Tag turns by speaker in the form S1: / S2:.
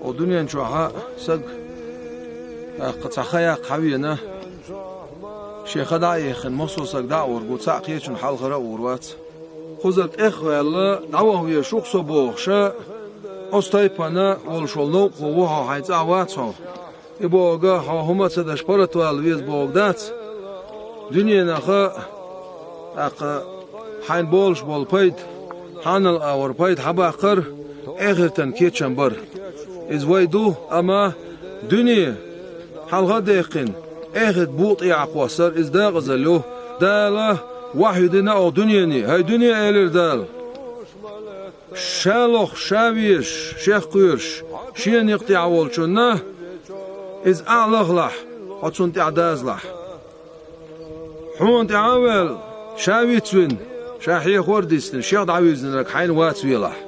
S1: ودنيا شوها سق قطعخيا قوينا شيخ دايخن مصوصك داور قطعقيشن حلقرا وروات خذت إخوة الله دعوه يشوق صبوخشة أستيبنا والشولنو قووها حيث أعواتها يبوغا هما تدشبرت والويز بوغدات دنيا نخا حين بولش بول حانل اور بيد حباقر اغرتن كيتشن بر از ويدو اما دنيا حلغا ديقين اغرت بوط يعقوصر از داغزلو دالا واحدنا او دنياني هاي دنيا الر دال شالوخ شاويش شيخ قيرش شين يقطع والشنا از اعلغلح وتسون تعدازلح حون تعاول شاويتسون شاحيه خورديستن شيخ دعويزن لك حين واتويلح